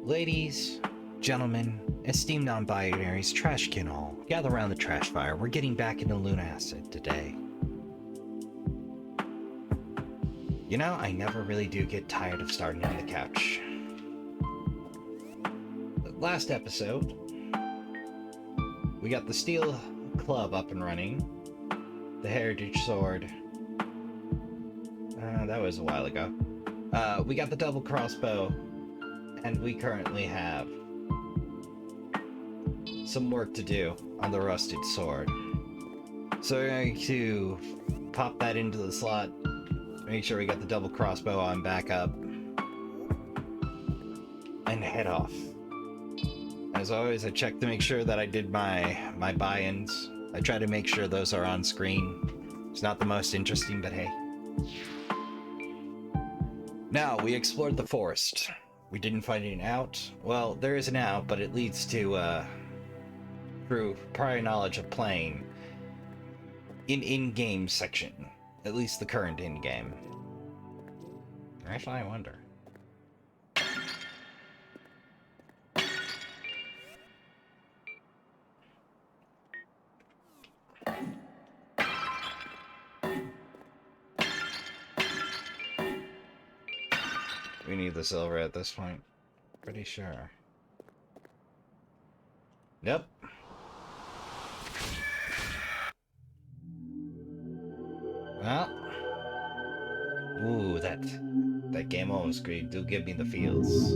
Ladies, gentlemen, esteemed non-binaries, trash can all, gather around the trash fire. We're getting back into Lunacid today. You know, I never really do get tired of starting on the couch. Last episode, we got the Steel Club up and running, the Heritage Sword. That was a while ago. We got the double crossbow, and we currently have some work to do on the rusted sword. So we're going to pop that into the slot, make sure we got the double crossbow on back up, and head off. As always, I check to make sure that I did my buy-ins. I try to make sure those are on screen. It's not the most interesting, but hey. Now, we explored the forest. We didn't find an out. Well, there is an out, but it leads to, through prior knowledge of playing, in-game section. At least the current in-game. Actually, I wonder. We need the silver at this point. Pretty sure. Yep. Well. Ooh, that game over screen do give me the feels.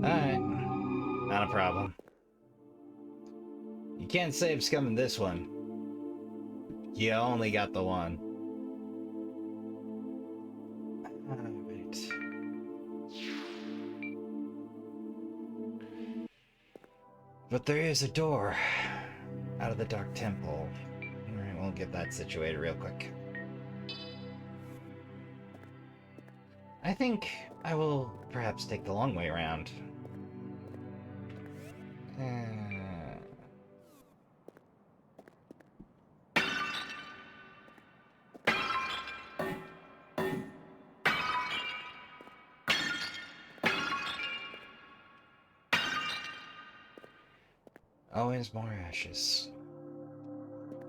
Alright. Not a problem. You can't save scumming this one. You only got the one. Alright. But there is a door out of the Dark Temple. Alright, we'll get that situated real quick. I think I will perhaps take the long way around. Always more ashes.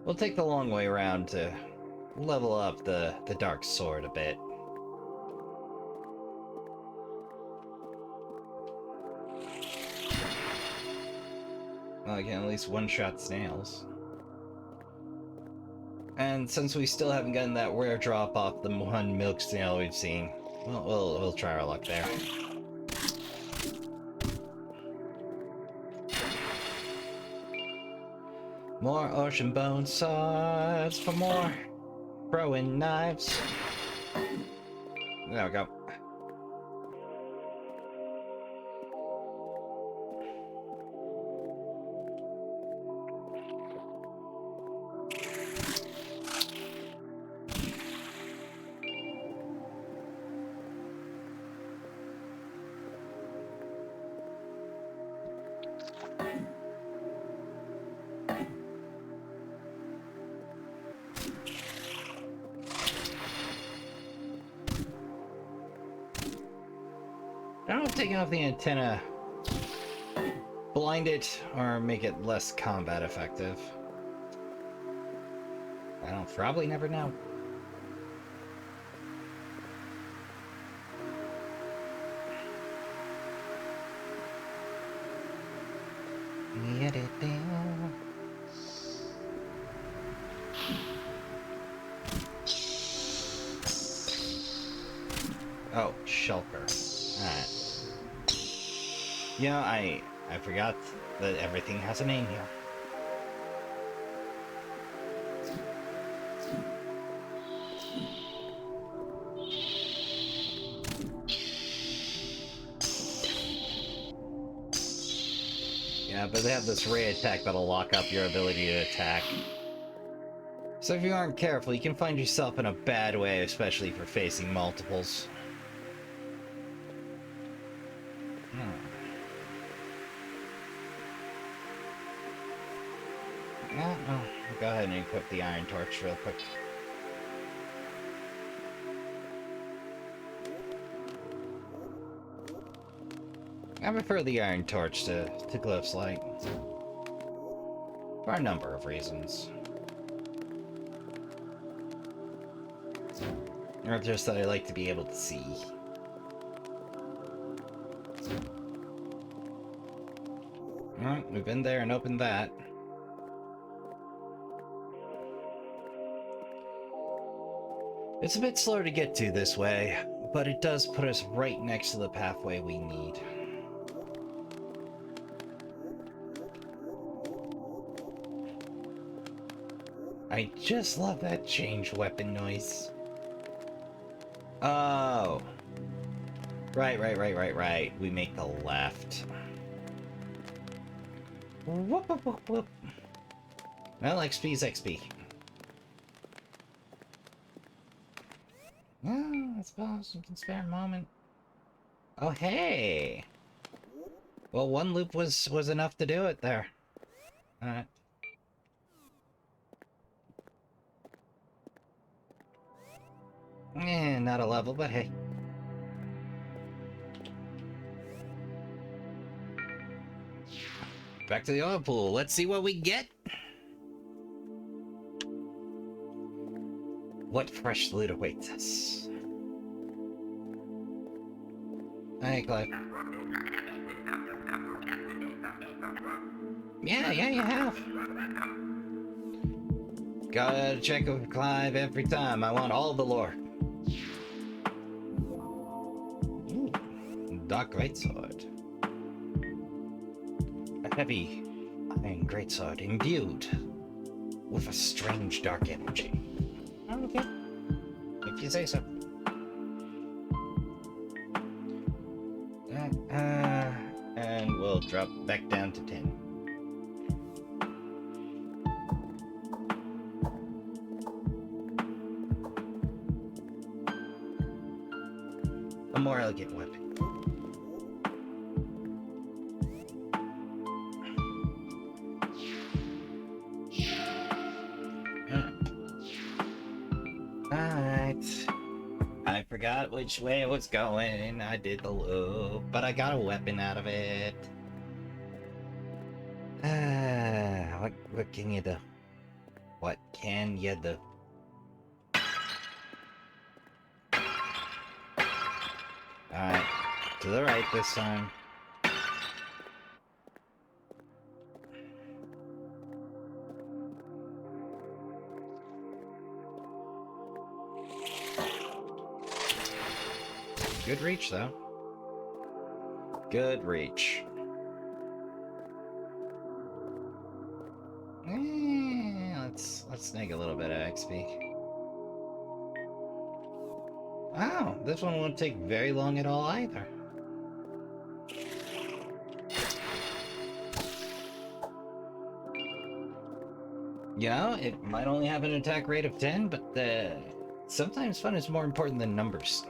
We'll take the long way around to level up the dark sword a bit. Well, I can at least one-shot snails. And since we still haven't gotten that rare drop off the one milk snail we've seen, well, we'll try our luck there. More ocean bone swords for more throwing knives. There we go. I don't know if taking off the antenna blind it or make it less combat effective. I'll probably never know. Oh, shulker. Alright. You know, I forgot that everything has a name here. Yeah, but they have this ray attack that'll lock up your ability to attack. So if you aren't careful, you can find yourself in a bad way, especially for facing multiples. Yeah, I'll go ahead and equip the iron torch real quick. I prefer the iron torch to Glyph's light. For a number of reasons. Or just that I like to be able to see. Alright, we've been there and opened that. It's a bit slower to get to this way, but it does put us right next to the pathway we need. I just love that change weapon noise. Oh. Right. We make the left. Whoop, whoop, whoop, whoop. Well, XP's XP. Oh, I suppose you can spare a moment. Oh, hey! Well, one loop was enough to do it there. Alright. Not a level, but hey. Back to the oil pool. Let's see what we get. What fresh loot awaits us? Hey, Clive. Yeah, you have. Gotta check with Clive every time. I want all the lore. Ooh, dark greatsword. A heavy iron greatsword imbued with a strange dark energy. Okay. If you say so. And we'll drop back down to 10. A more elegant weapon. Alright. I forgot which way it was going. I did the loop, but I got a weapon out of it. What can you do? What can you do? Alright, to the right this time. Good reach, though. Good reach. Let's snag a little bit of XP. Wow, this one won't take very long at all either. You know, it might only have an attack rate of 10, but sometimes fun is more important than numbers.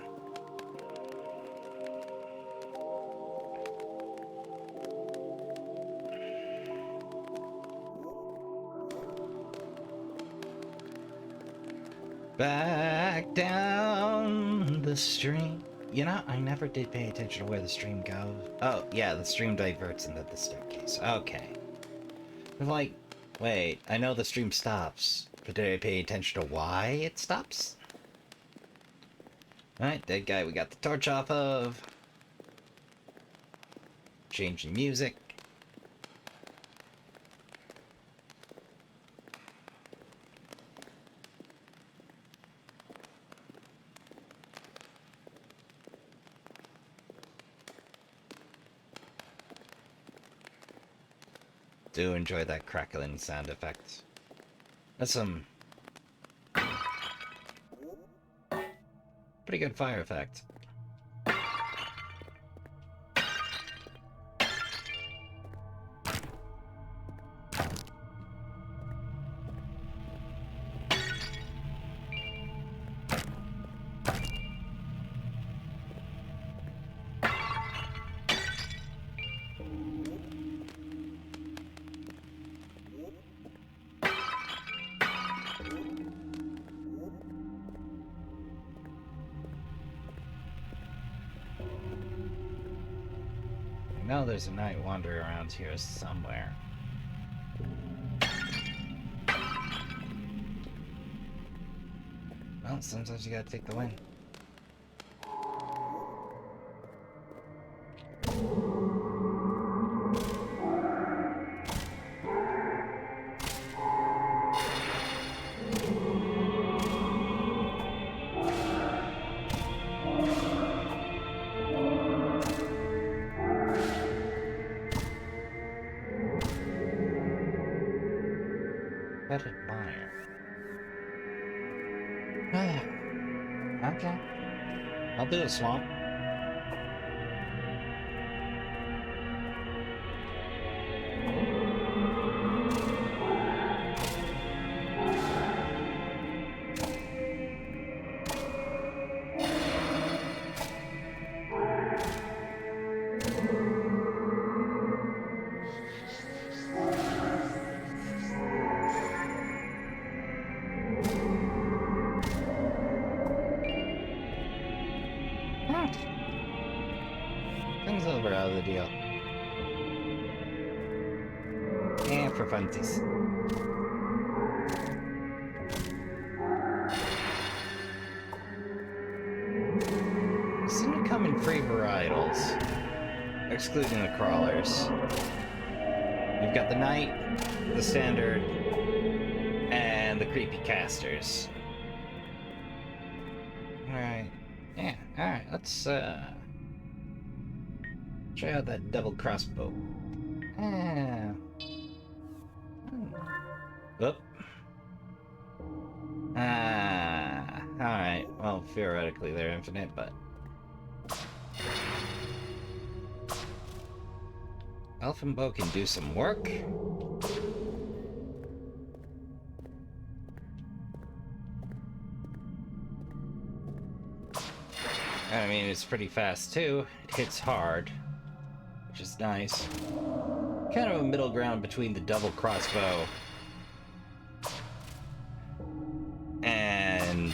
Back down the stream. You know, I never did pay attention to where the stream goes. Oh, yeah, the stream diverts into the staircase. Okay. I'm like, wait, I know the stream stops, but did I pay attention to why it stops? Alright, dead guy we got the torch off of. Changing music. Do enjoy that crackling sound effect. That's some pretty good fire effect. know there's a night wanderer around here somewhere. Well, sometimes you gotta take the win. Fetid Mire. Okay. I'll do a swamp. Things over out of the deal. And for funsies. Seem to come in free varietals, excluding the crawlers. You've got the knight, the standard, and the creepy casters. Alright. Yeah, alright, let's try out that double crossbow. Oop. Alright. Well, theoretically they're infinite, but... Elfin bow can do some work. I mean, it's pretty fast too. It hits hard, which is nice. Kind of a middle ground between the double crossbow and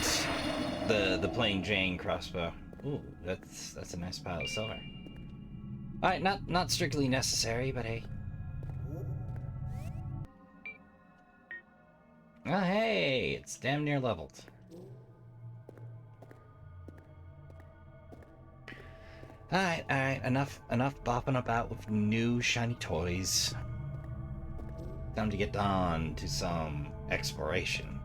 the plain Jane crossbow. Ooh, that's a nice pile of silver. Alright, not strictly necessary, but hey. Oh hey, it's damn near leveled. Alright, enough bopping about with new shiny toys. Time to get on to some exploration.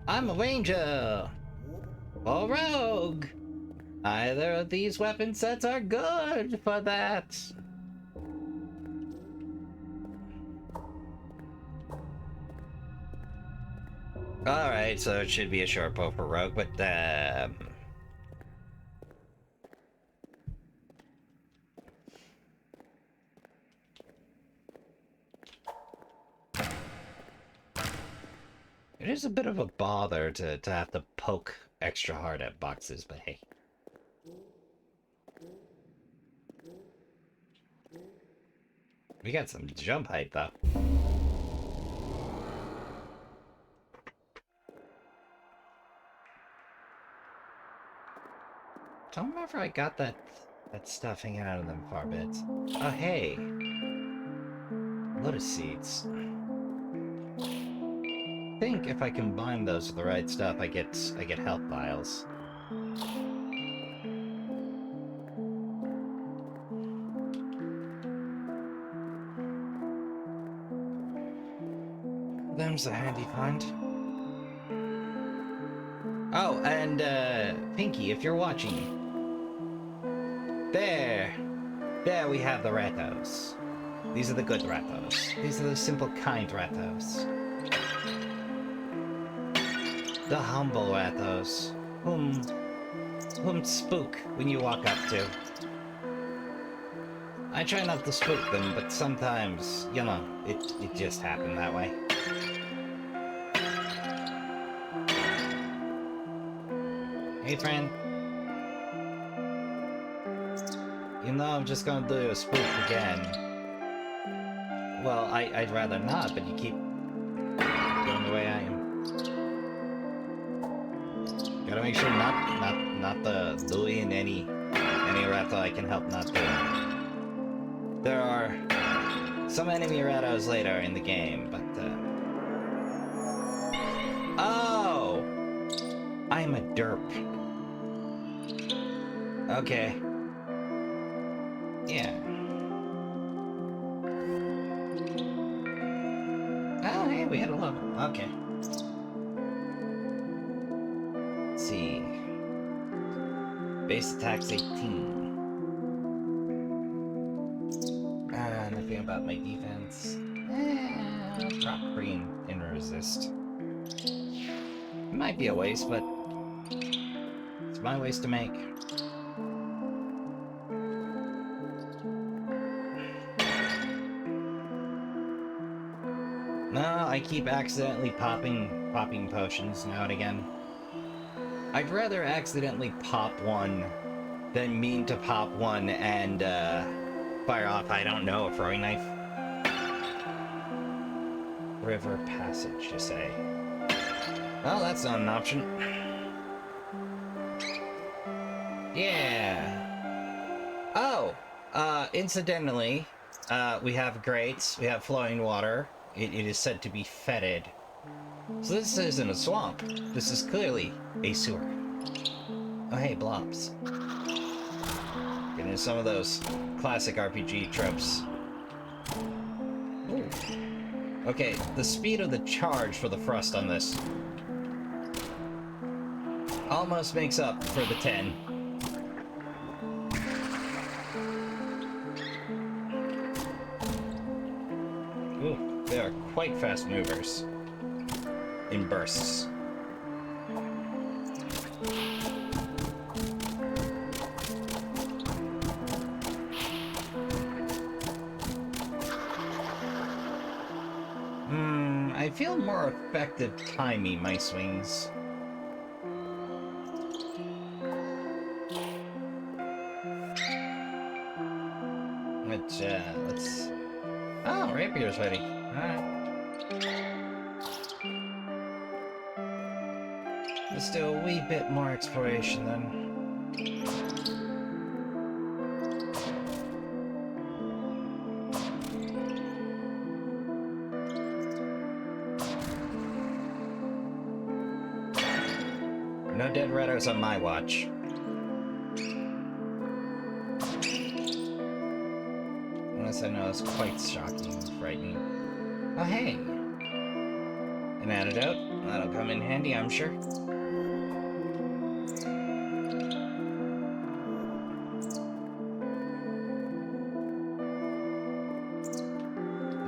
I'm a ranger! Or rogue! Either of these weapon sets are good for that. Alright, so it should be a short bow for rogue, but it is a bit of a bother to have to poke extra hard at boxes, but hey. We got some jump height, though. Don't remember I got that stuff hanging out of them far bits. Oh, hey. Lotus seeds. I think if I combine those with the right stuff, I get health vials. Them's a handy find. Oh, and Pinky, if you're watching, there we have the Ratos. These are the good Ratos. These are the simple, kind Ratos. The humble Ratos, whom spook when you walk up to. I try not to spook them, but sometimes, you know, it just happened that way. Hey, friend. You know I'm just gonna do a spook again. Well, I'd rather not, but you keep going the way I am. Gotta make sure not the doing any stuff that I can help not do. There are some enemy rados later in the game, but oh! I'm a derp. Okay. Yeah. Oh, hey, we had a level. Okay. Let's see. Base attack's 18. Nothing about my defense. I'll drop green and resist. It might be a waste, but it's my waste to make. No, I keep accidentally popping potions now and again. I'd rather accidentally pop one than mean to pop one and fire off, I don't know, a throwing knife. River passage, you say? Well, that's not an option. Yeah. Oh, incidentally, we have grates, we have flowing water. It is said to be fetid. So this isn't a swamp. This is clearly a sewer. Oh hey, blobs. Get into some of those classic RPG tropes. Ooh. Okay, the speed of the charge for the thrust on this almost makes up for the 10. Ooh, they are quite fast movers in bursts. I feel more effective timing my swings. Let's... Oh, Rapier's ready. Alright. Let's do a wee bit more exploration then. No dead rados on my watch. Unless I know it's quite shocking and frightening. Oh hey! An antidote. That'll come in handy, I'm sure.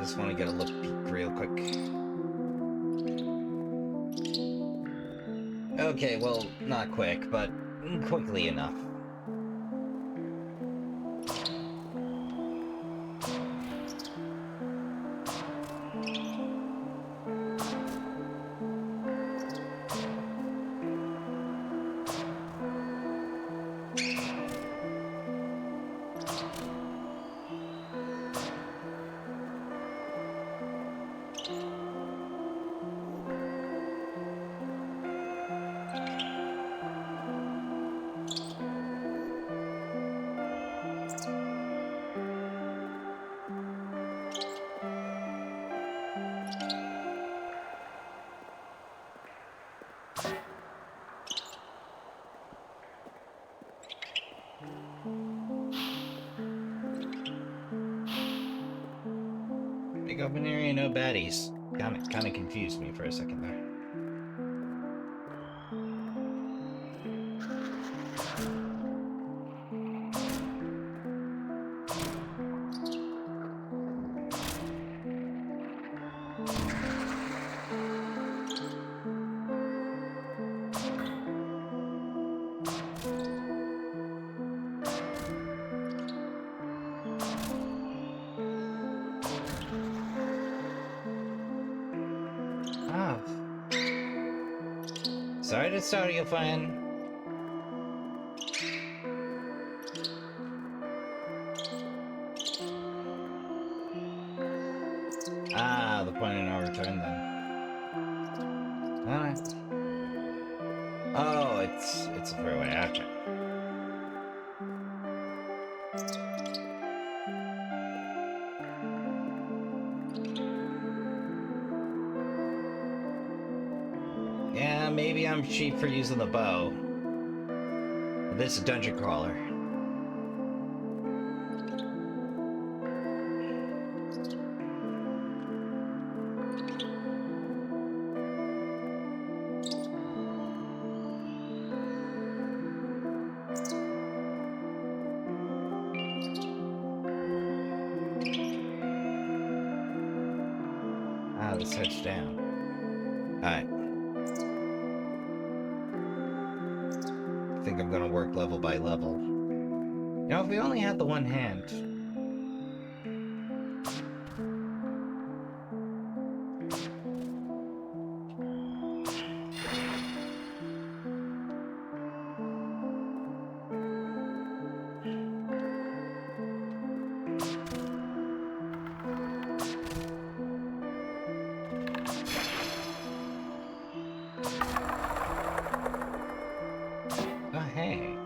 Just want to get a look peek real quick. Okay, well, not quick, but quickly enough. Big open area, no baddies. Kinda confused me for a second there. Sorry to start you, fan. Ah, the point of no return then. Alright. Oh, it's a freeway, okay. Yeah, maybe I'm cheap for using the bow. This is a dungeon crawler. Ah, this heads down. Alright. I think I'm gonna work level by level. You know, if we only had the one hand. Oh, hey.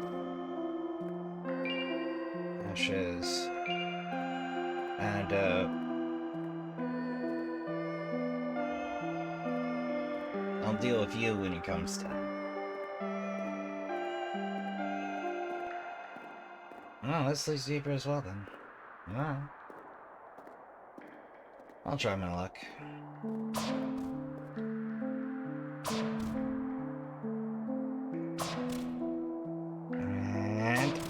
Ashes. And, I'll deal with you when it comes to... Oh, this leads deeper as well, then. Alright. I'll try my luck. And...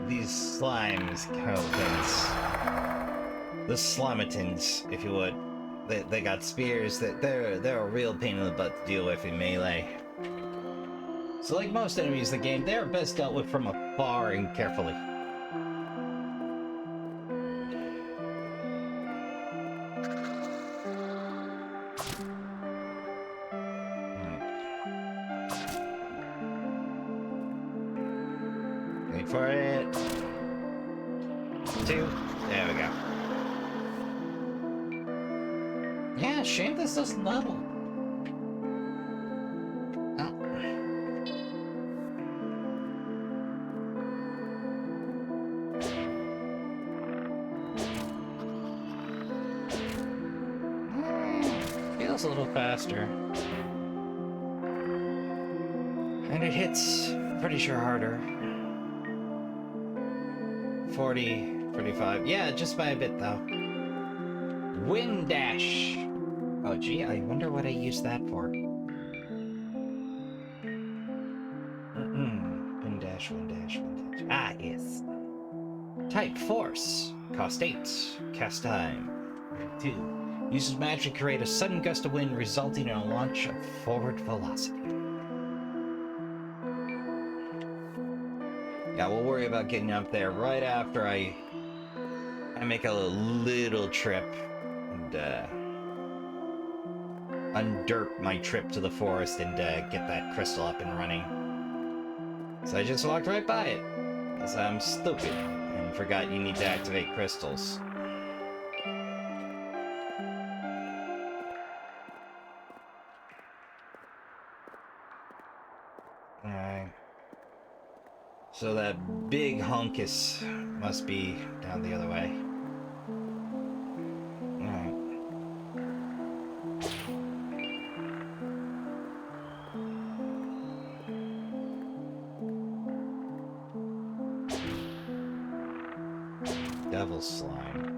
these slimes, the Slimatins, if you would, they got spears. They're a real pain in the butt to deal with in melee. So like most enemies in the game, they are best dealt with from afar and carefully. Wait for it. 2. There we go. Yeah, shame this doesn't level. Oh. Feels a little faster. And it hits, pretty sure, harder. 40, 45. Yeah, just by a bit, though. Wind Dash! Oh, gee, I wonder what I used that for. Wind Dash, Wind Dash, Wind Dash. Ah, yes. Type Force. Cost 8. Cast time. 2. Uses magic to create a sudden gust of wind, resulting in a launch of forward velocity. Yeah, we'll worry about getting up there right after I make a little trip and underp my trip to the forest and get that crystal up and running. So I just walked right by it, because I'm stupid and forgot you need to activate crystals. Alright. So that big hunkus must be down the other way. Alright. Devil slime.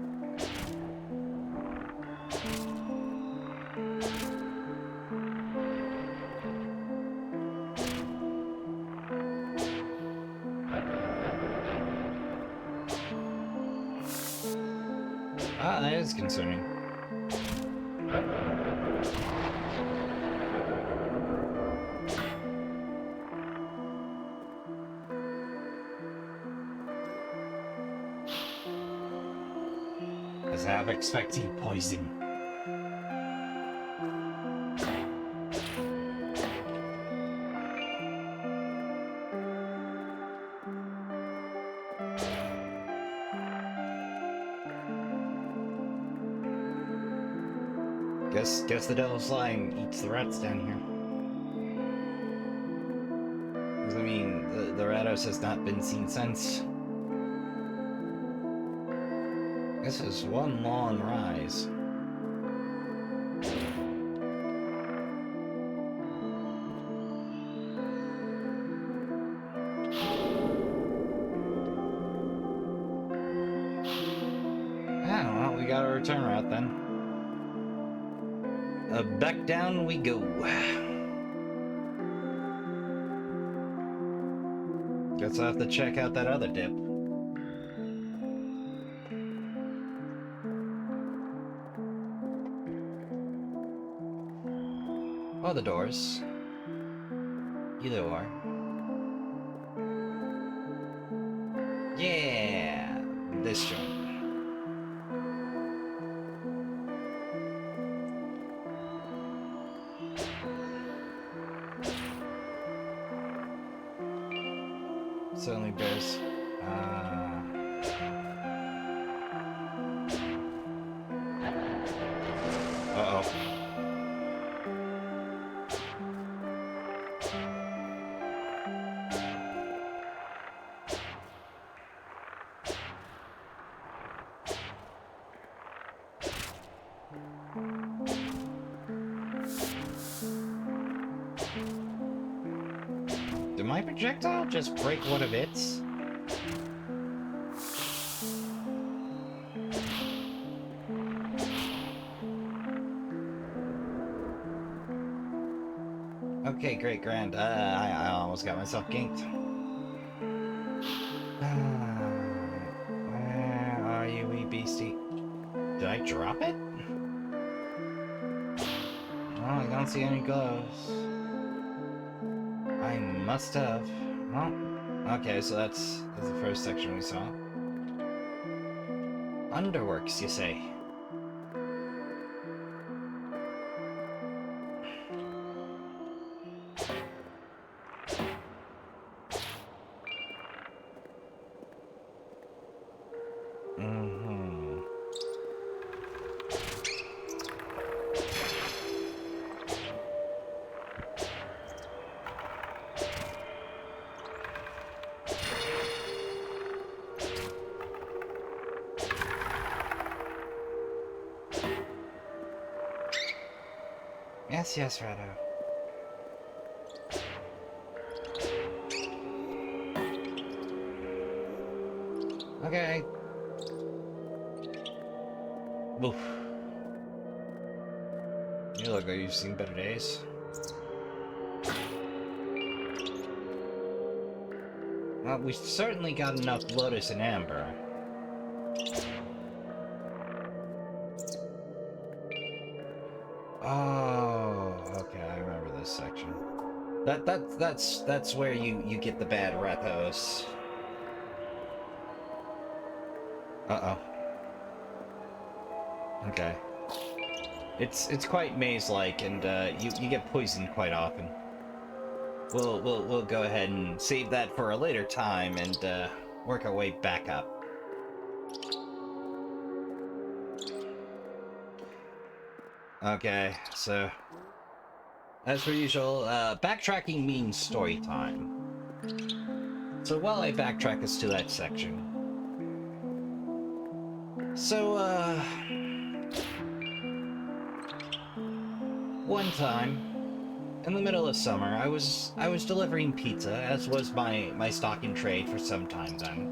Ah, that is concerning. was half expecting poison. Guess the devil's lion eats the rats down here. Because, I mean, the Ratos has not been seen since. This is one long rise. Ah, well, we got a return route then. Back down we go. Guess I'll have to check out that other dip. Or the doors. Either or. Yeah! This joint. Certainly bears. Uh-oh. Did my projectile just break one of its? Okay, great, grand. I almost got myself ganked. Where are you, wee beastie? Did I drop it? Oh, I don't see any gloves. I must have. Oh, okay, so that's the first section we saw. Underworks, you say? Yes, Rado. Okay. Oof. You look like you've seen better days. Well, we certainly got enough Lotus and Amber. Oh, okay, I remember this section. That's where you get the bad Rathos. Uh-oh. Okay. It's quite maze-like, and you get poisoned quite often. We'll go ahead and save that for a later time and work our way back up. Okay, so as per usual, backtracking means story time. So while I backtrack us to that section. So, one time, in the middle of summer, I was delivering pizza, as was my stock in trade for some time then.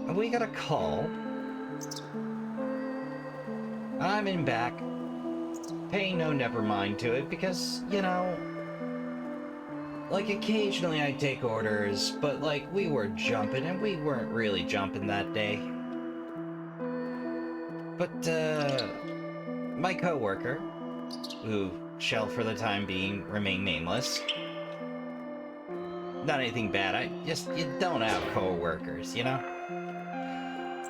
And we got a call. I'm in back, paying no never mind to it, because, you know, like, occasionally I'd take orders, but, like, we were jumping, and we weren't really jumping that day. But, my coworker, who shall for the time being remain nameless, not anything bad, you don't have coworkers, you know?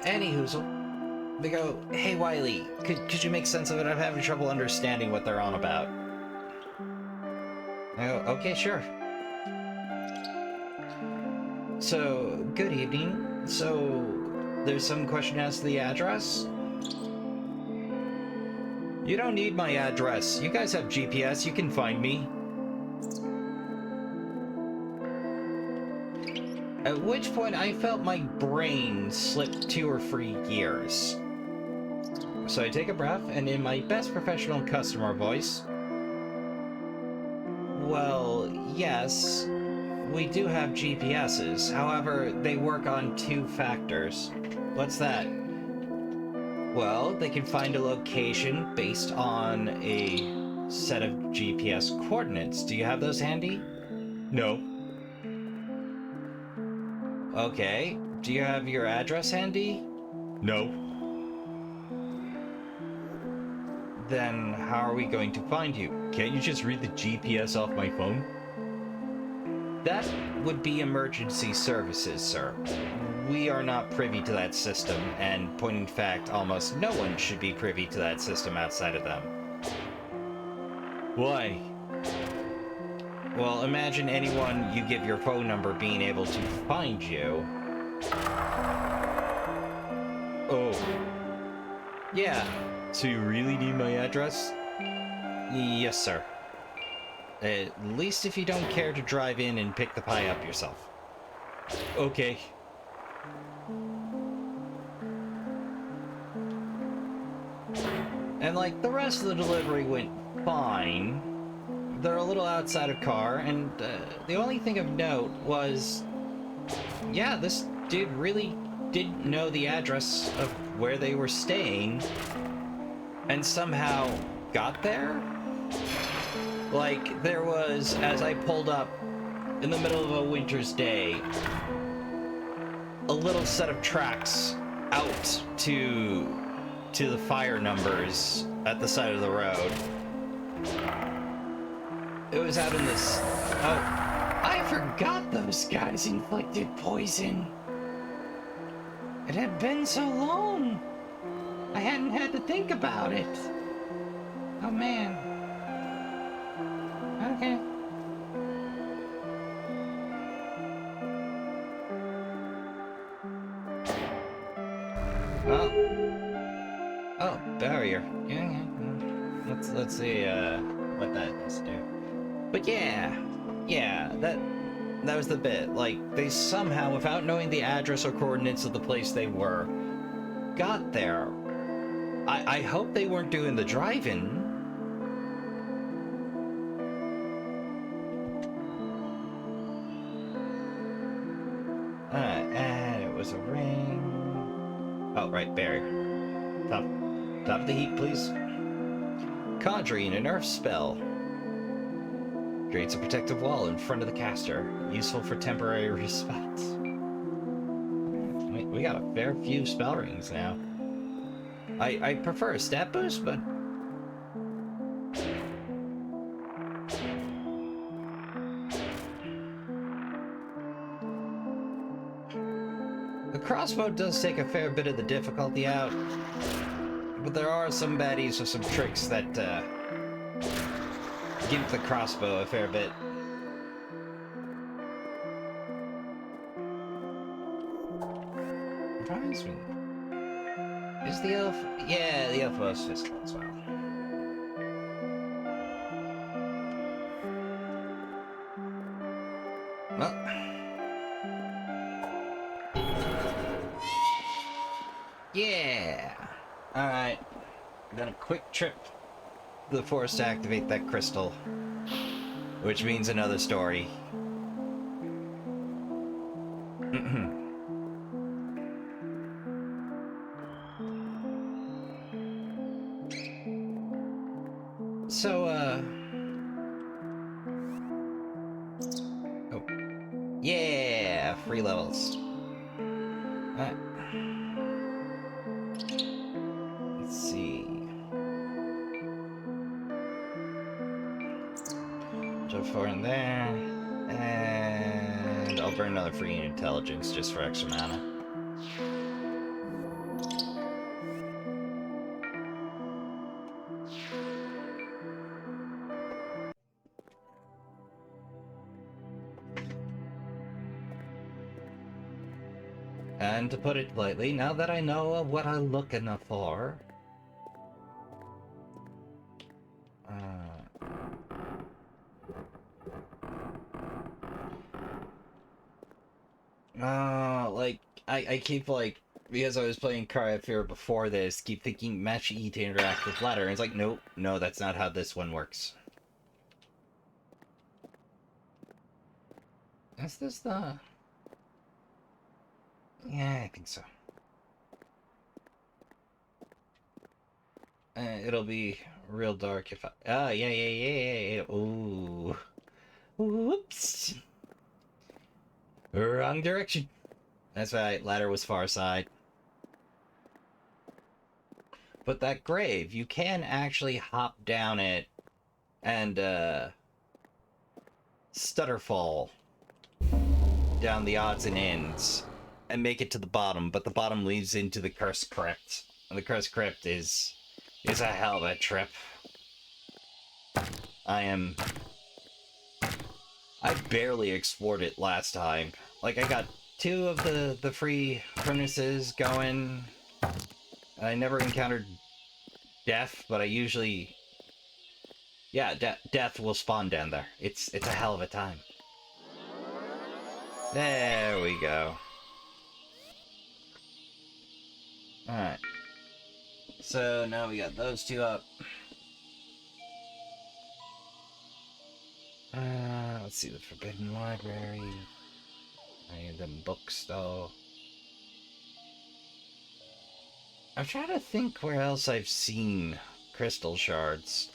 Anywho, they go, "Hey, Wiley, could you make sense of it? I'm having trouble understanding what they're on about." I go, "Okay, sure." So, good evening. So, there's some question as to the address? You don't need my address. You guys have GPS, you can find me. At which point I felt my brain slip 2 or 3 gears. So I take a breath, and in my best professional customer voice, "Well, yes, we do have GPSs. However, they work on 2 factors. What's that?" "Well, they can find a location based on a set of GPS coordinates. Do you have those handy?" "No." "Okay. Do you have your address handy?" "No." "Then how are we going to find you?" "Can't you just read the GPS off my phone?" "That would be emergency services, sir. We are not privy to that system, and point in fact, almost no one should be privy to that system outside of them." "Why?" "Well, imagine anyone you give your phone number being able to find you." "Oh. Yeah. So you really need my address?" "Yes, sir. At least if you don't care to drive in and pick the pie up yourself." "Okay." And like, the rest of the delivery went fine. They're a little outside of car, and the only thing of note was, yeah, this dude really didn't know the address of where they were staying, and somehow got there? Like, there was, as I pulled up in the middle of a winter's day, a little set of tracks out to the fire numbers at the side of the road. It was out in this... Oh, I forgot those guys inflicted poison. It had been so long. I hadn't had to think about it. Oh, man. Okay. Oh, barrier. Yeah. Let's see what that is do. But yeah, that was the bit. Like, they somehow, without knowing the address or coordinates of the place they were, got there. I hope they weren't doing the drive-in. And it was a ring. Oh, right, barrier. Top of the heap, please. Conjuring an earth spell. Creates a protective wall in front of the caster. Useful for temporary respite. We got a fair few spell rings now. I prefer a stat boost, but... The crossbow does take a fair bit of the difficulty out, but there are some baddies with some tricks that give the crossbow a fair bit. Reminds me. Is the elf? Yeah, the elf was physical as well. Well. Yeah! Alright. Then a quick trip to the forest to activate that crystal. Which means another story. So, oh. Yeah! Free levels. Alright. Let's see. Jump forward in there. And I'll burn another free intelligence just for extra mana. And to put it lightly, now that I know what I'm looking for... like, I keep, like, because I was playing Cry of Fear before this, keep thinking match E to interact with ladder, and it's like, nope, no, that's not how this one works. Is this the... Yeah, I think so. It'll be real dark if I... Ah, yeah. Ooh. Whoops. Wrong direction. That's right, ladder was far side. But that grave, you can actually hop down it and, stutterfall down the odds and ends and make it to the bottom, but the bottom leads into the cursed crypt. And the cursed crypt is a hell of a trip. I barely explored it last time. Like, I got 2 of the free furnaces going. I never encountered death, but I usually... Yeah, death will spawn down there. It's a hell of a time. There we go. Alright. So now we got those 2 up. Let's see, the Forbidden Library. I need them books, though. I'm trying to think where else I've seen crystal shards.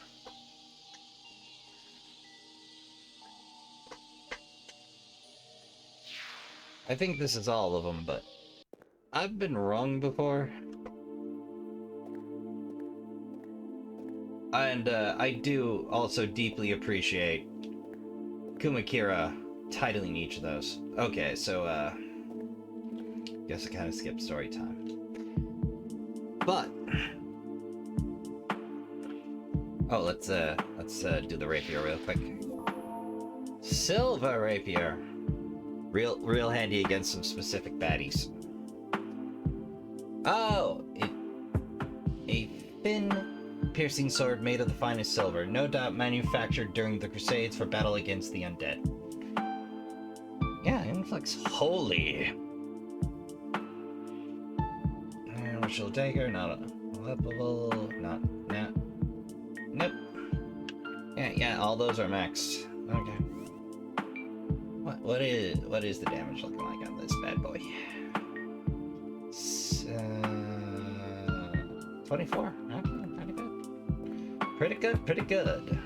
I think this is all of them, but I've been wrong before. And I do also deeply appreciate Akuma Kira titling each of those. Okay, so guess I kind of skipped story time. But oh, let's do the rapier real quick. Silver rapier. Real handy against some specific baddies. Oh, a thin, piercing sword made of the finest silver, no doubt manufactured during the Crusades for battle against the undead. Yeah, influx holy. And ritual dagger, not unflippable, nope. Yeah, all those are maxed. Okay. What is the damage looking like on this bad boy? 24. Okay, pretty good.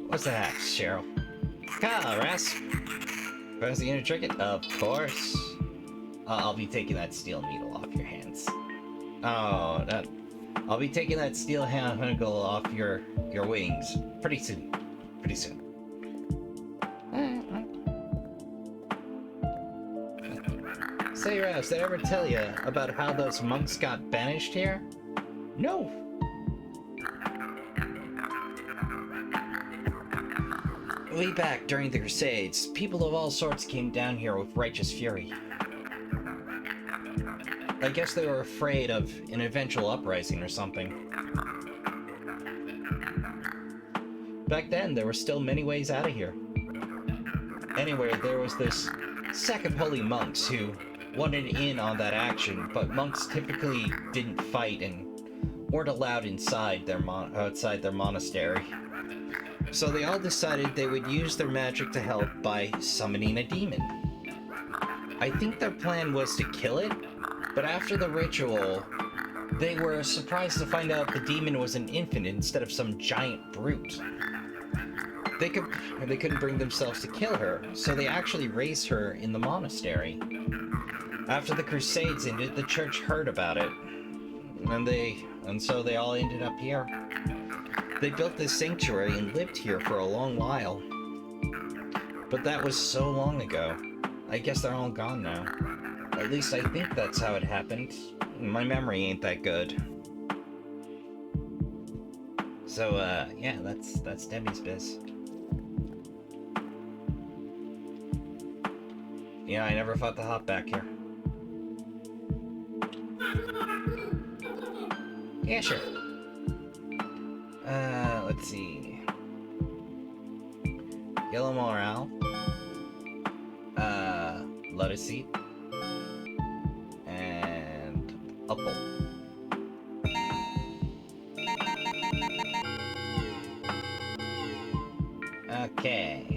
What's the hack, Cheryl? Rasp. Press the inner trinket? Of course. I'll be taking that steel needle off your hands. Oh, I'll be taking that steel handle off your wings pretty soon. Say, Rouse, did I ever tell you about how those monks got banished here? No! Way back during the Crusades, people of all sorts came down here with righteous fury. I guess they were afraid of an eventual uprising or something. Back then, there were still many ways out of here. Anyway, there was this sect of holy monks who wanted in on that action, but monks typically didn't fight and weren't allowed inside outside their monastery. So they all decided they would use their magic to help by summoning a demon. I think their plan was to kill it, but after the ritual, they were surprised to find out the demon was an infant instead of some giant brute. They couldn't bring themselves to kill her, so they actually raised her in the monastery. After the Crusades ended, the church heard about it, and so they all ended up here. They built this sanctuary and lived here for a long while. But that was so long ago. I guess they're all gone now. At least I think that's how it happened. My memory ain't that good. So, yeah, that's Debbie's biz. Yeah, I never thought to hop back here. Yeah, sure. Let's see. Yellow morale. Lotus seed. And apple. Okay.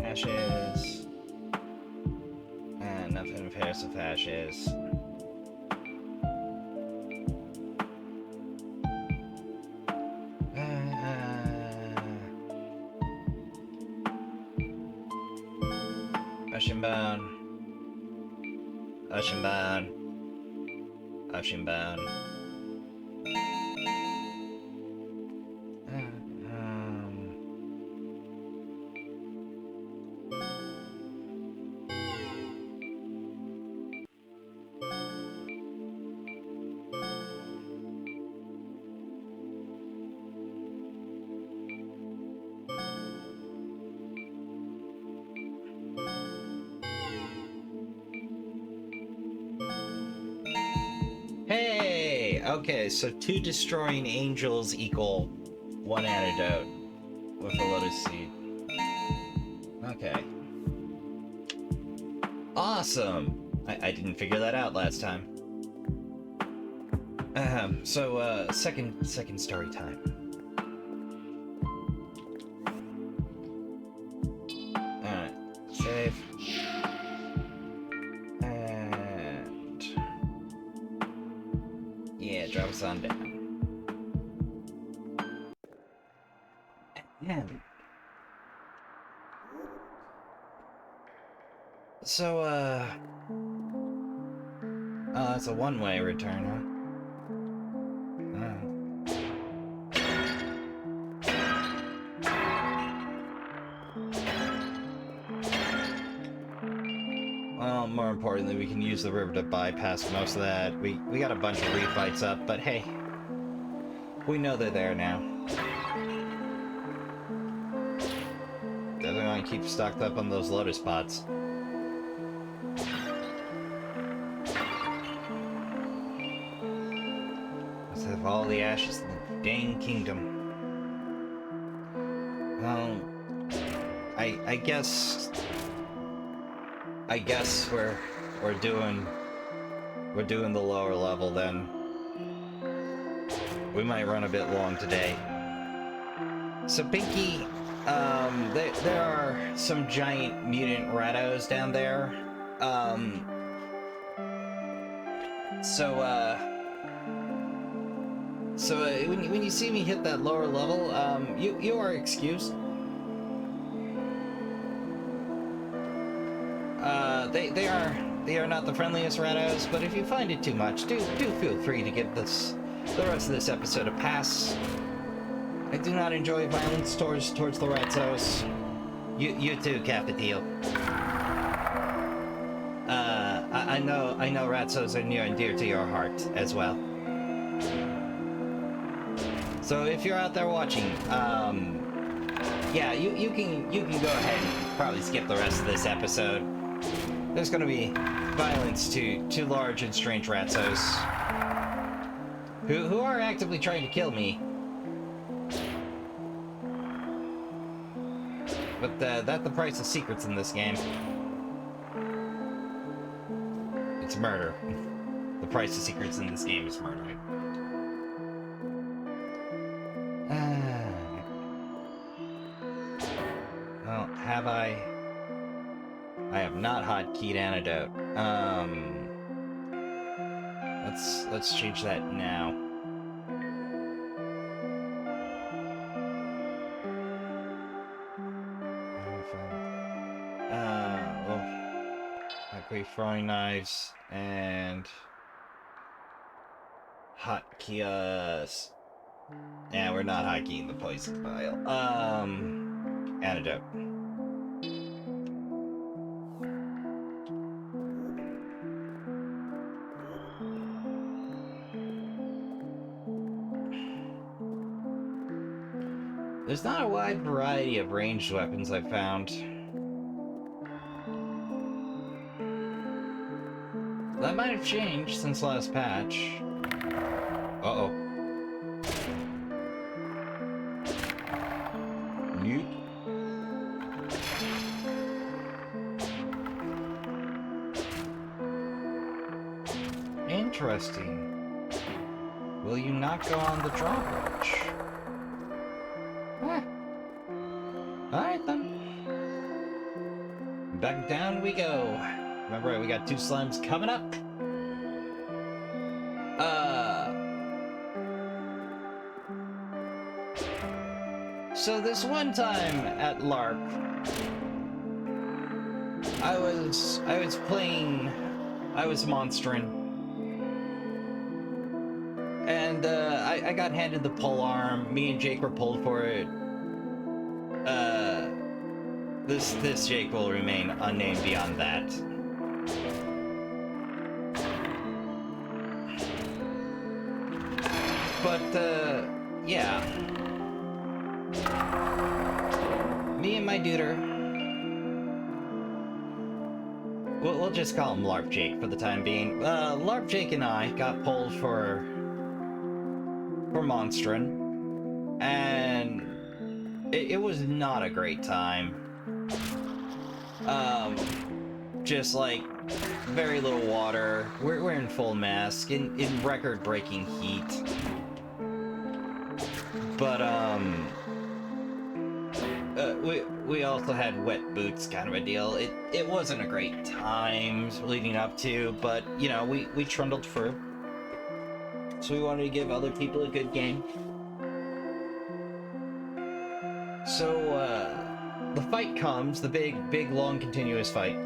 Ashes. Nothing pairs with ashes. Oceanbound. Oceanbound. Oceanbound. Hey! Okay, so 2 destroying angels equal 1 antidote with a lotus seed. Okay. Awesome! I didn't figure that out last time. Second story time. Alright, save. And... yeah, drop us on down. So, oh, that's a one-way return, huh? Well, more importantly, we can use the river to bypass most of that. We got a bunch of refights up, but hey, we know they're there now. Definitely want to keep stocked up on those lotus pots. Let's have all the ashes in the dang kingdom. Well, I guess we're doing the lower level then. We might run a bit long today. So Pinky, there are some giant mutant rattos down there. When you see me hit that lower level, you are excused. They are not the friendliest rattos, but if you find it too much, do feel free to give the rest of this episode a pass. I do not enjoy violence towards the ratzos. You too, Capitil. I know ratzos are near and dear to your heart as well. So if you're out there watching, yeah, you can go ahead and probably skip the rest of this episode. There's gonna be violence to large and strange ratzos who are actively trying to kill me. But that's the price of secrets in this game. It's murder. The price of secrets in this game is murder. Well, have I? I have not hotkeyed antidote. Let's change that now. Well, I agree, throwing knives and Hotkey, yeah, we're not hotkeying the poison vial. Antidote. There's not a wide variety of ranged weapons I've found. That might have changed since last patch. Uh-oh. Mute. Interesting. Will you not go on the drawbridge? Alright then. Back down we go. Remember, we got 2 slimes coming up. So this one time at LARP, I was monstering. And I got handed the polearm. Me and Jake were pulled for it. This Jake will remain unnamed beyond that. But yeah. Me and my duder. We'll just call him LARP Jake for the time being. LARP Jake and I got pulled for monstering, and it was not a great time. Just like very little water. We're in full mask in record-breaking heat. But we also had wet boots, kind of a deal. It wasn't a great time leading up to, but you know, we trundled through. So we wanted to give other people a good game. So the fight comes, the big long continuous fight.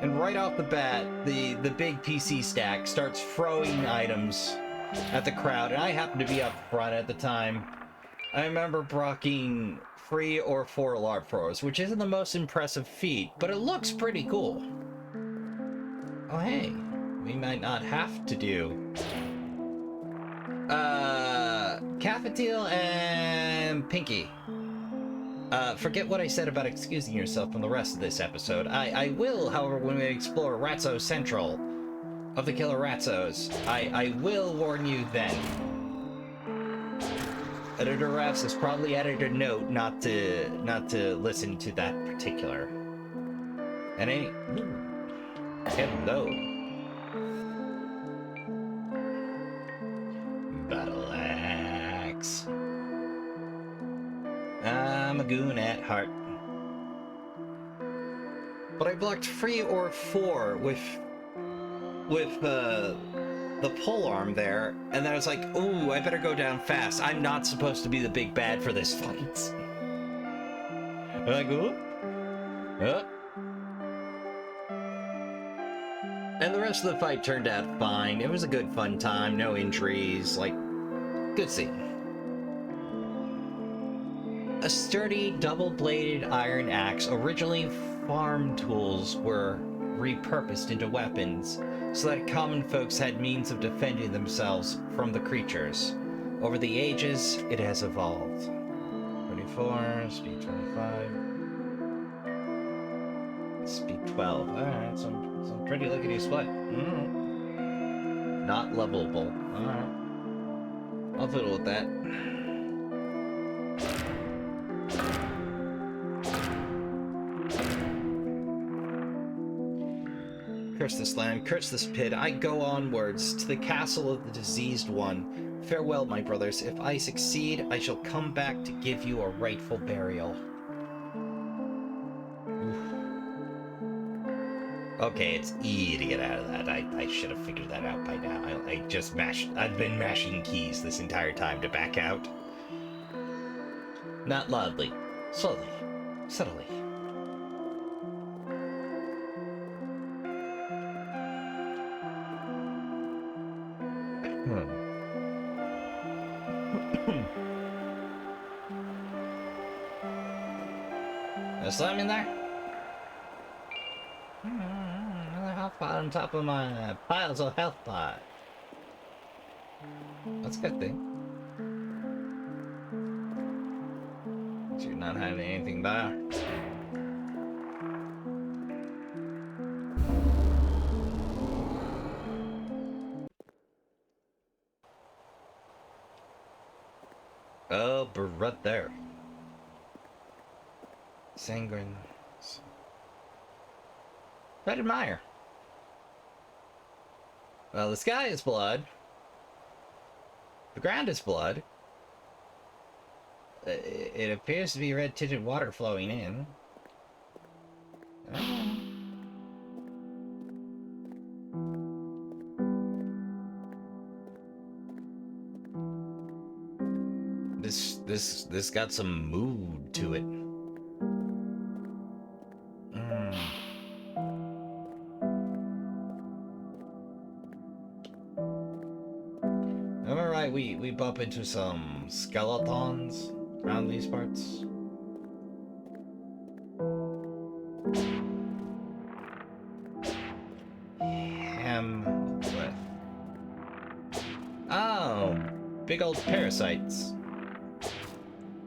And right off the bat, the big PC stack starts throwing items at the crowd, and I happened to be up front at the time. I remember brocking 3 or 4 LARP throwers, which isn't the most impressive feat, but it looks pretty cool. Oh hey, we might not have to do Cafeteal and Pinky. Forget what I said about excusing yourself from the rest of this episode. I will, however, when we explore Ratso Central of the Killer Ratzos, I will warn you then. Editor Raps has probably added a note not to listen to that particular. And hello. Battle axe. I'm a goon at heart. But I blocked 3 or 4 with the polearm there, and then I was like, ooh, I better go down fast. I'm not supposed to be the big bad for this fight. And I go, and the rest of the fight turned out fine. It was a good fun time, no injuries, like, good scene. A sturdy, double-bladed iron axe. Originally, farm tools were repurposed into weapons, so that common folks had means of defending themselves from the creatures. Over the ages, it has evolved. 24, speed 25, speed 12. Alright, some pretty lickety split. Not levelable. Alright. I'll fiddle with that. Curse this land, curse this pit, I go onwards to the castle of the diseased one. Farewell, my brothers. If I succeed, I shall come back to give you a rightful burial. Oof. Okay, it's E to get out of that. I should have figured that out by now. I've been mashing keys this entire time to back out. Not loudly. Slowly. Subtly. There's slime in there? Another health pot on top of my piles of health pot. That's a good thing. You're not having anything there. Oh, but right there. Sanguine. Fetid Mire. Well, the sky is blood. The ground is blood. It appears to be red tinted water flowing in. This got some mood to it. Am I right? We bump into some skeletons around these parts. Hamlet. Oh, big old parasites.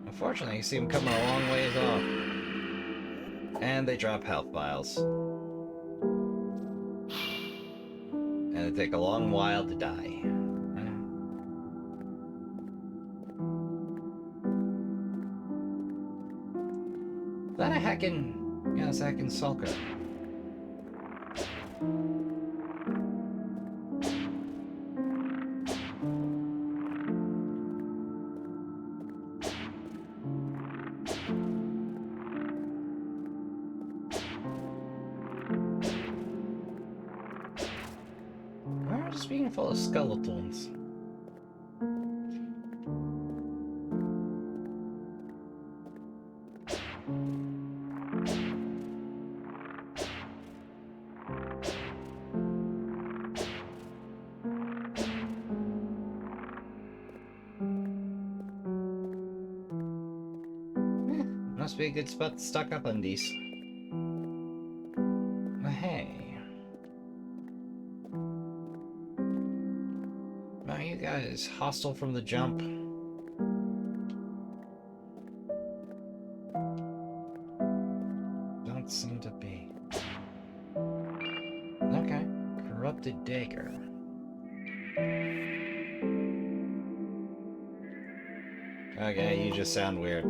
Unfortunately, you see them coming a long ways off. And they drop health vials. And they take a long while to die. Is that a heckin'... Yeah, it's a heckin' sulker. Where's being full of skeletons? Must be a good spot to stock up on these. Hey. Are you guys hostile from the jump? Don't seem to be. Okay. Corrupted dagger. Okay, you just sound weird.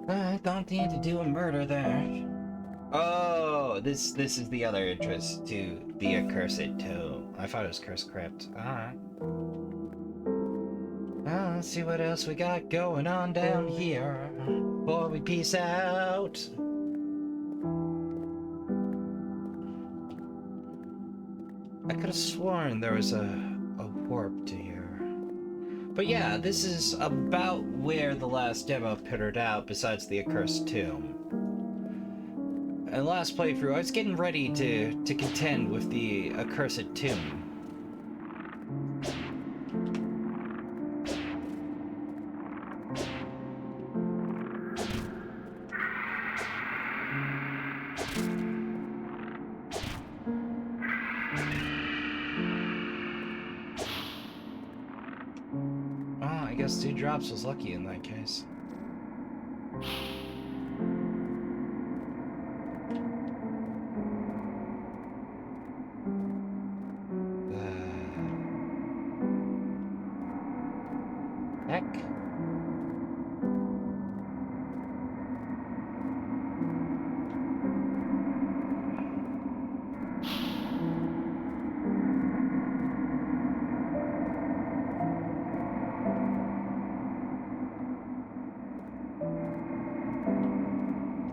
I don't need to do a murder there. Oh, this is the other entrance to the accursed tomb. I thought it was cursed crypt. Alright. Well, let's see what else we got going on down here before we peace out. I could have sworn there was a warp to here. But yeah, this is about where the last demo petered out besides the accursed tomb. And last playthrough, I was getting ready to contend with the accursed tomb. I guess 2 drops was lucky in that case. Heck?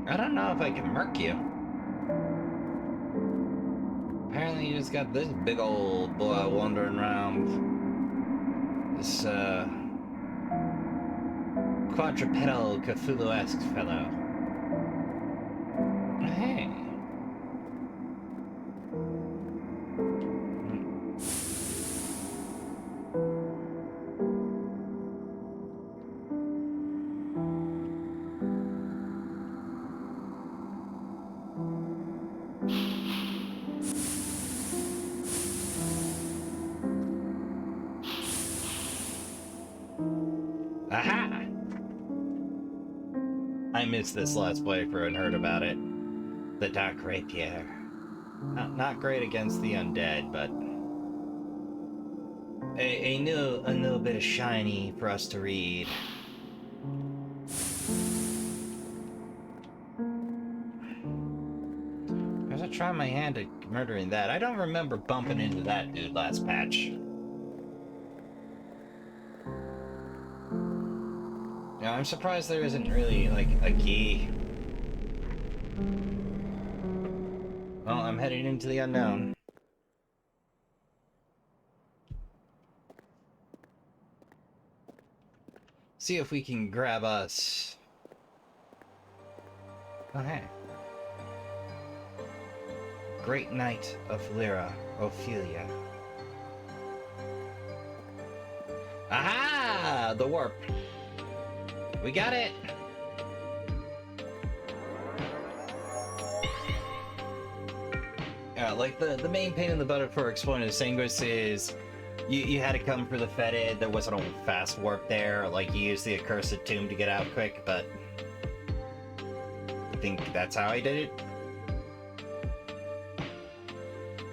I don't know if I can murk you. Apparently you just got this big old boy wandering around. This, quadrupedal Cthulhu-esque fellow. Hey. Aha! I missed this last playthrough and heard about it. The Dark Rapier. Not great against the undead, but a new bit of shiny for us to read. I was trying my hand at murdering that. I don't remember bumping into that dude last patch. Yeah, I'm surprised there isn't really, like, a key. Well, I'm heading into the unknown. See if we can grab us. Oh, hey. Great Knight of Lyra, Ophelia. Aha! The warp. We got it! Yeah, like the main pain in the butt for exploring Sanguis is you had to come for the Fetid. There wasn't a fast warp there. Like, you used the accursed tomb to get out quick, but I think that's how I did it.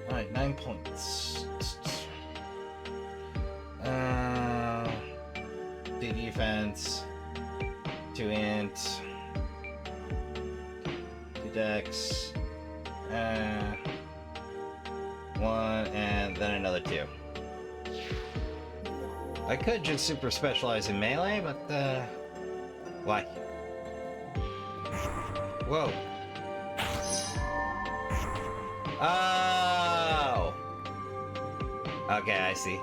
Alright, 9 points. The defense, 2 int, 2 dex, 1, and then another 2. I could just super specialize in melee, but why? Whoa. Oh! Okay, I see.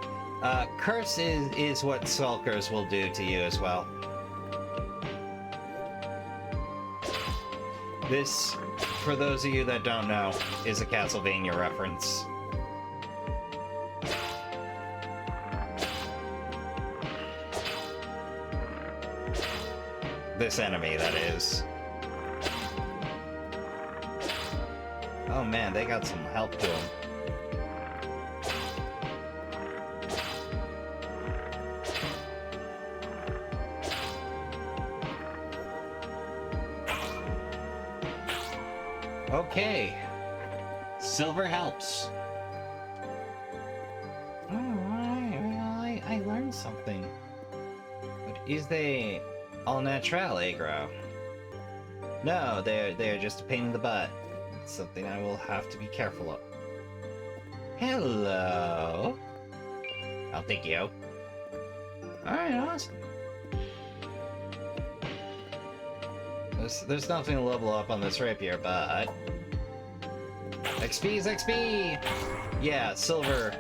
Curse is what Skulkers will do to you as well. This, for those of you that don't know, is a Castlevania reference. This enemy, that is. Oh man, they got some help to him. Okay. Silver helps. I learned something. But is they all natural aggro? No, they're just a pain in the butt. It's something I will have to be careful of. Hello. I'll take you. Alright, awesome. There's nothing to level up on this rapier, but XP is XP! Yeah, silver.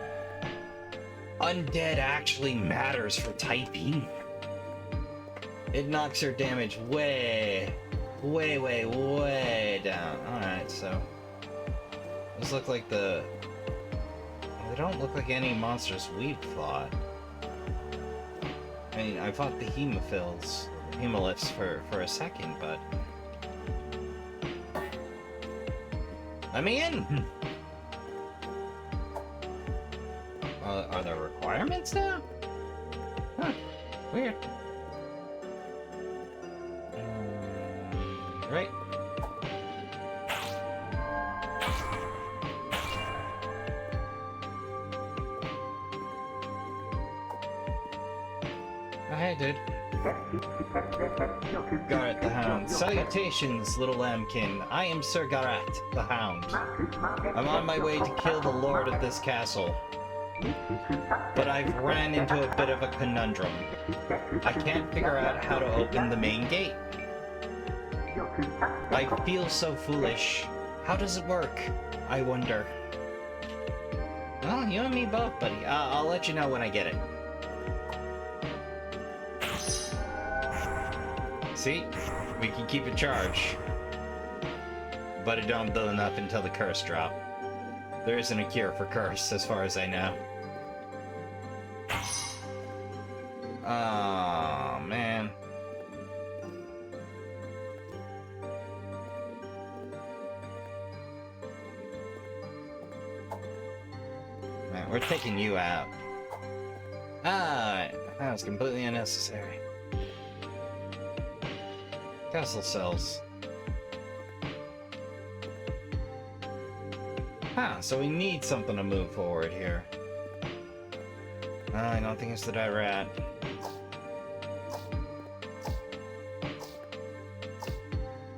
Undead actually matters for typing. It knocks your damage way down. Alright, so those look like they don't look like any monsters we've fought. I mean, I fought the Hemoliths for a second, but let me in! Are there requirements now? Huh, weird. Right. Oh, hey, dude. Garrett the Hound. Salutations, little lambkin. I am Sir Garrett the Hound. I'm on my way to kill the lord of this castle. But I've ran into a bit of a conundrum. I can't figure out how to open the main gate. I feel so foolish. How does it work? I wonder. Well, you and me both, buddy. I'll let you know when I get it. See? We can keep it charged. But it don't build enough until the curse drop. There isn't a cure for curse, as far as I know. Oh, man. Man, we're taking you out. Ah, that was completely unnecessary. Castle cells. Huh, so we need something to move forward here. I don't think it's the die rat.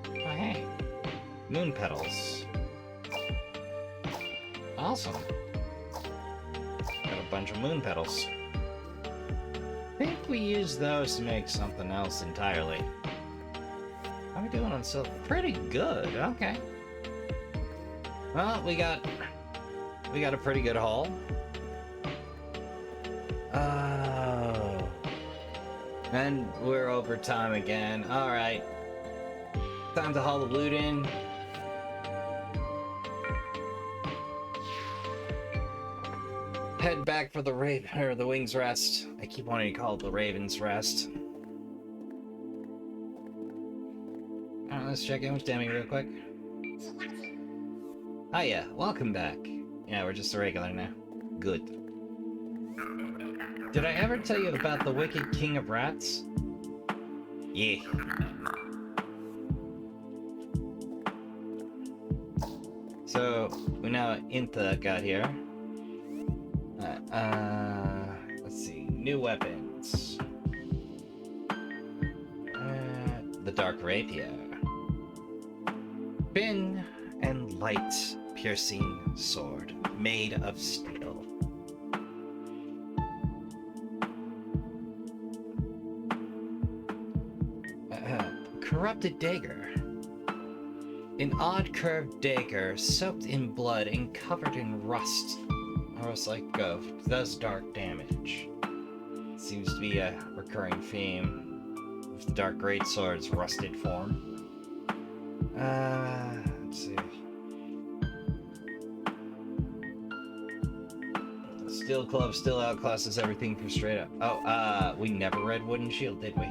Oh, hey. Moon petals. Awesome. Got a bunch of moon petals. I think we use those to make something else entirely. How are we doing on silver? Pretty good, okay. Well, we got a pretty good haul. Oh. And we're over time again. Alright. Time to haul the loot in. Head back for the the Wing's Rest. I keep wanting to call it the Raven's Rest. Alright, let's check in with Demi real quick. Hiya, welcome back. Yeah, we're just a regular now. Good. Did I ever tell you about the Wicked King of Rats? Yeah. So, we now Inta got here. Let's see. New weapons. The Dark Rapier. Thin and light piercing sword made of steel. Corrupted dagger. An odd curved dagger soaked in blood and covered in rust. Rust like does dark damage. Seems to be a recurring theme with the Dark Greatsword's rusted form. Let's see. Steel Club still outclasses everything from straight up. Oh, we never read Wooden Shield, did we?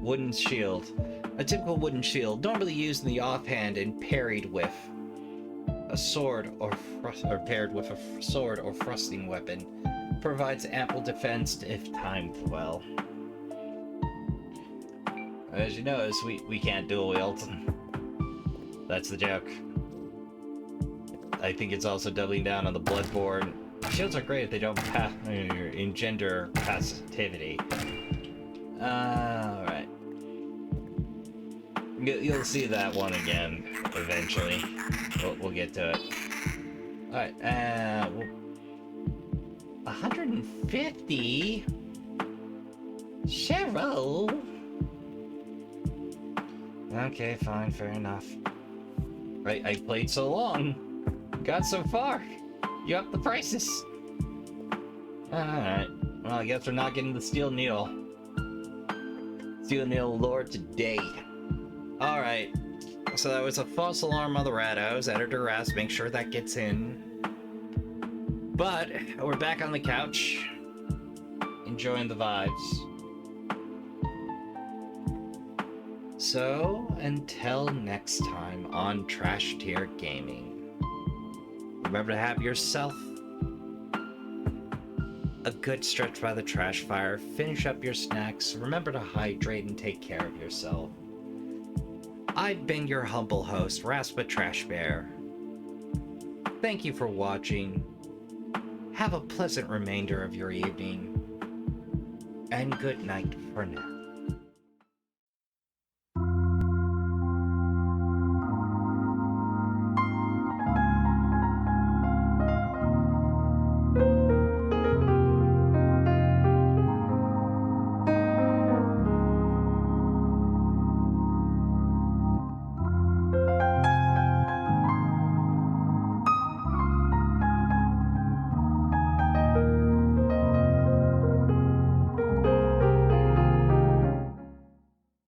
Wooden Shield. A typical wooden shield, normally used in the offhand and parried with a sword or paired with a sword or thrusting weapon, provides ample defense if timed well. As you notice, we can't dual wield. That's the joke. I think it's also doubling down on the Bloodborne. Shields are great if they don't engender passivity. Alright. You'll see that one again eventually. We'll get to it. Alright, 150? Cheryl? Okay, fine, fair enough. I played so long. Got so far. You upped the prices. Alright. Well, I guess we're not getting the Steel Needle. Steel Needle lore today. Alright. So that was a false alarm on the Rados. Editor asked, make sure that gets in. But we're back on the couch. Enjoying the vibes. So, until next time on Trash Tier Gaming, remember to have yourself a good stretch by the trash fire, finish up your snacks, remember to hydrate and take care of yourself. I've been your humble host, Raspa Trash Bear. Thank you for watching. Have a pleasant remainder of your evening, and good night for now.